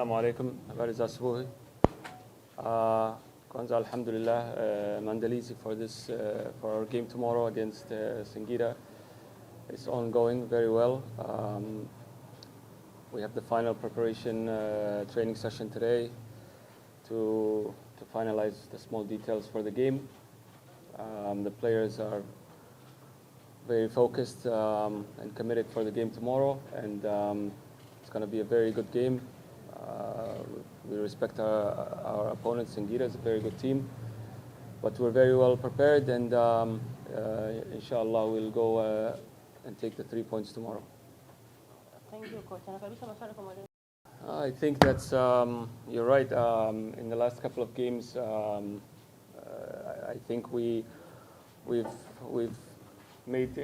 Assalamu alaikum. Habari za asubuhi. Kwanza alhamdulillah, maandalizi for our game tomorrow against Sngida is ongoing very well. We have the final preparation training session today to finalize the small details for the game. The players are very focused and committed for the game tomorrow, and it's going to be a very good game. We respect our opponent. Sngida is a very good team, but we're very well prepared, and inshallah we'll go and take the 3 points tomorrow. Thank you, Kocha. I think that's you're right. In the last couple of games, I think we've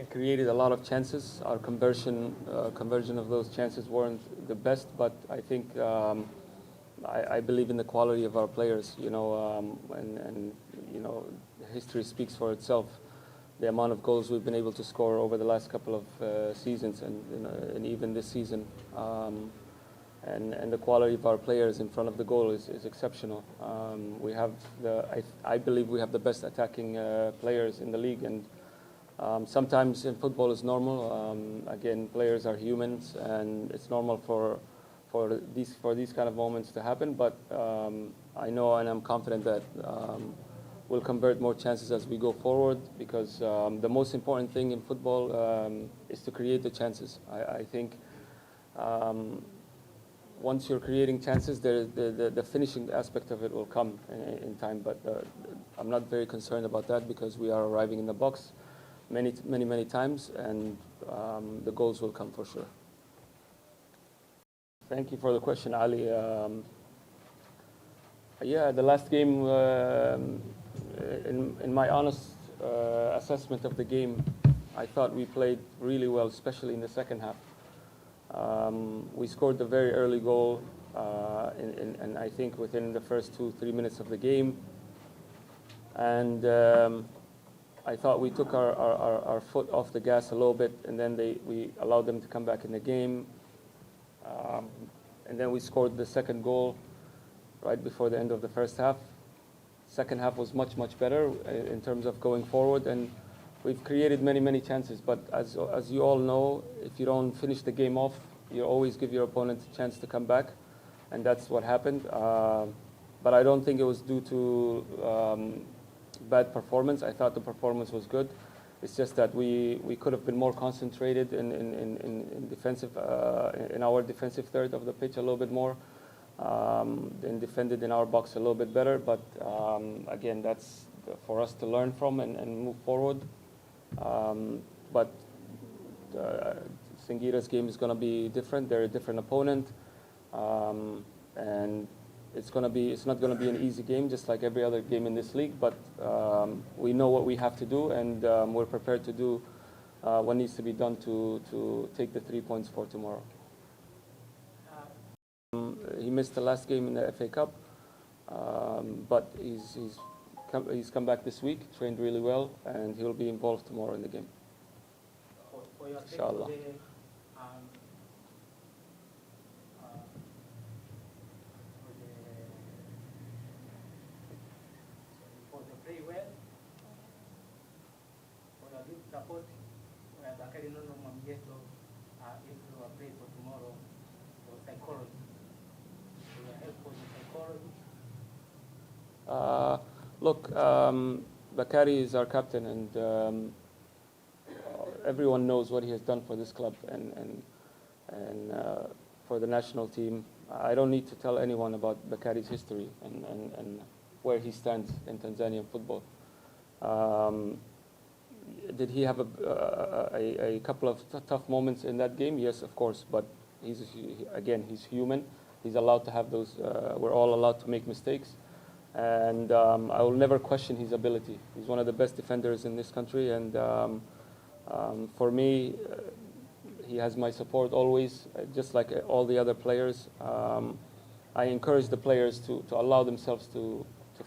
created a lot of chances. Our conversion of those chances weren't the best, but I think I believe in the quality of our players. And history speaks for itself. The amount of goals we've been able to score over the last couple of seasons, and even this season, and the quality of our players in front of the goal is exceptional. We have I believe we have the best attacking players in the league, and sometimes in football it's normal. Again, players are humans, and it's normal for these kind of moments to happen. But I know and I'm confident that we'll convert more chances as we go forward, because the most important thing in football is to create the chances. I think once you're creating chances, the finishing aspect of it will come in time. But I'm not very concerned about that, because we are arriving in the box many times, and the goals will come for sure. Thank you for the question, Ali. Yeah, the last game, in my honest assessment of the game, I thought we played really well, especially in the second half. We scored a very early goal, and I think within the first 2-3 minutes of the game, and I thought we took our foot off the gas a little bit, and then we allowed them to come back in the game, and then we scored the second goal right before the end of the first half. Second half was much better in terms of going forward, and we've created many chances. But as you all know, if you don't finish the game off, you always give your opponent a chance to come back, and that's what happened. But I don't think it was due to bad performance. I thought the performance was good. It's just that we could have been more concentrated in defensive in our defensive third of the pitch a little bit more, and defended in our box a little bit better. But again, that's for us to learn from and move forward. But Sngida's game is going to be different. They're a different opponent, and it's not going to be an easy game, just like every other game in this league. But we know what we have to do, and we're prepared to do what needs to be done to take the 3 points for tomorrow. He missed the last game in the FA Cup, but he's come back this week, trained really well, and he'll be involved tomorrow in the game. Inshallah. Support Bakari Nono Mamieto if you are playing for tomorrow for psychology. So you help for the psychology. Look, Bakari is our captain, and everyone knows what he has done for this club and for the national team. I don't need to tell anyone about Bakari's history and where he stands in Tanzanian football. Did he have a couple of tough moments in that game? Yes, of course. But he's human. He's allowed to have those. We're all allowed to make mistakes, and I will never question his ability. He's one of the best defenders in this country, and for me, he has my support always, just like all the other players. I encourage the players to allow themselves to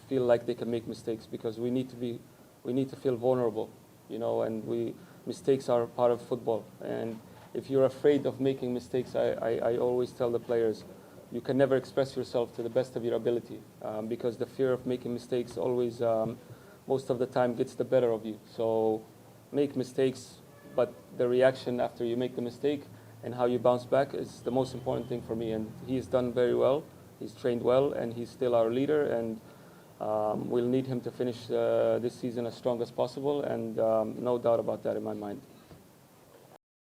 feel like they can make mistakes, because we need to feel vulnerable. And mistakes are part of football. And if you're afraid of making mistakes, I always tell the players, you can never express yourself to the best of your ability because the fear of making mistakes always, most of the time, gets the better of you. So make mistakes, but the reaction after you make the mistake and how you bounce back is the most important thing for me. And he's done very well. He's trained well, and he's still our leader. And we'll need him to finish this season as strong as possible, and no doubt about that in my mind.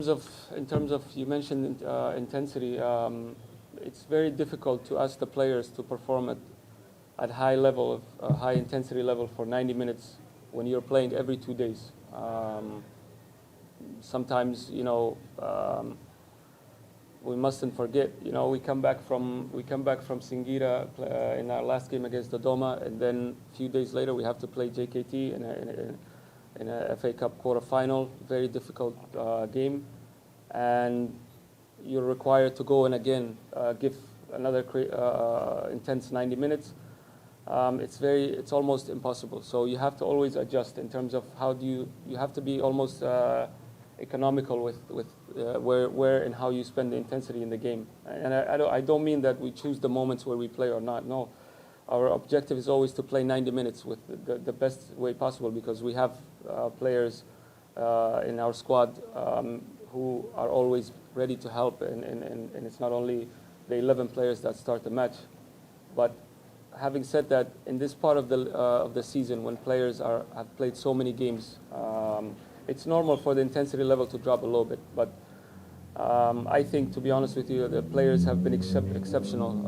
In terms of you mentioned intensity, it's very difficult to ask the players to perform at high level, high intensity level for 90 minutes when you're playing every 2 days. Sometimes, we mustn't forget, we come back from Sngida in our last game against Dodoma, and then a few days later we have to play JKT in a FA Cup quarterfinal, very difficult game, and you're required to go and again give another intense 90 minutes. It's almost impossible. So you have to always adjust in terms of how you have to be almost economical with where and how you spend the intensity in the game. And I don't mean that we choose the moments where we play or not. No, our objective is always to play 90 minutes with the best way possible, because we have players in our squad who are always ready to help, and it's not only the 11 players that start the match. But having said that, in this part of the season, when players have played so many games, it's normal for the intensity level to drop a little bit. But I think, to be honest with you, the players have been exceptional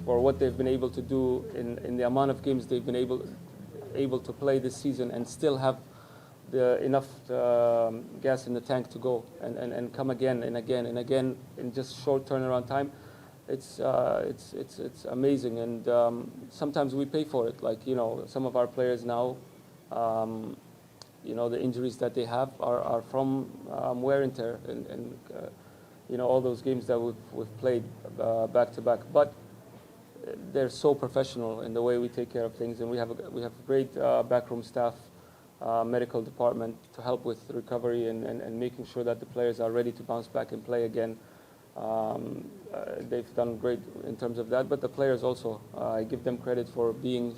for what they've been able to do in the amount of games they've been able to play this season, and still have enough gas in the tank to go and come again and again and again in just short turnaround time. It's amazing, and sometimes we pay for it. Like, some of our players now, the injuries that they have are from wear and tear, and all those games that we've played back to back. But they're so professional in the way we take care of things, and we have a great backroom staff, medical department to help with recovery and making sure that the players are ready to bounce back and play again. They've done great in terms of that, but the players also, I give them credit for being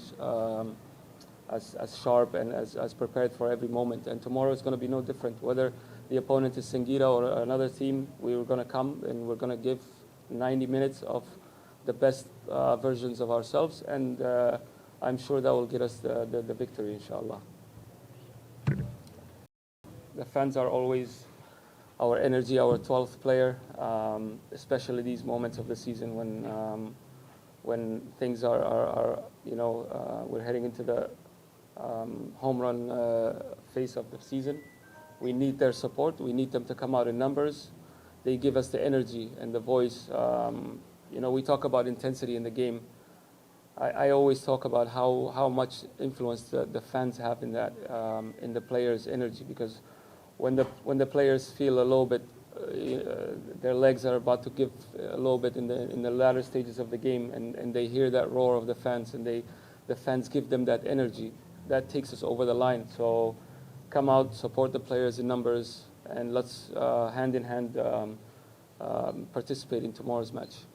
as sharp and as prepared for every moment. And tomorrow is going to be no different. Whether the opponent is Sngida or another team, we're going to come and we're going to give 90 minutes of the best versions of ourselves, and I'm sure that will get us the victory, inshallah. The fans are always our energy, our 12th player, especially these moments of the season when things are we're heading into the home run phase of the season. We need their support. We need them to come out in numbers. They give us the energy and the voice. We talk about intensity in the game. I always talk about how much influence the fans have in that, in the players' energy, because when the players feel a little bit, their legs are about to give a little bit in the latter stages of the game, and they hear that roar of the fans, and the fans give them that energy, that takes us over the line. So come out, support the players in numbers, and let's hand in hand participate in tomorrow's match.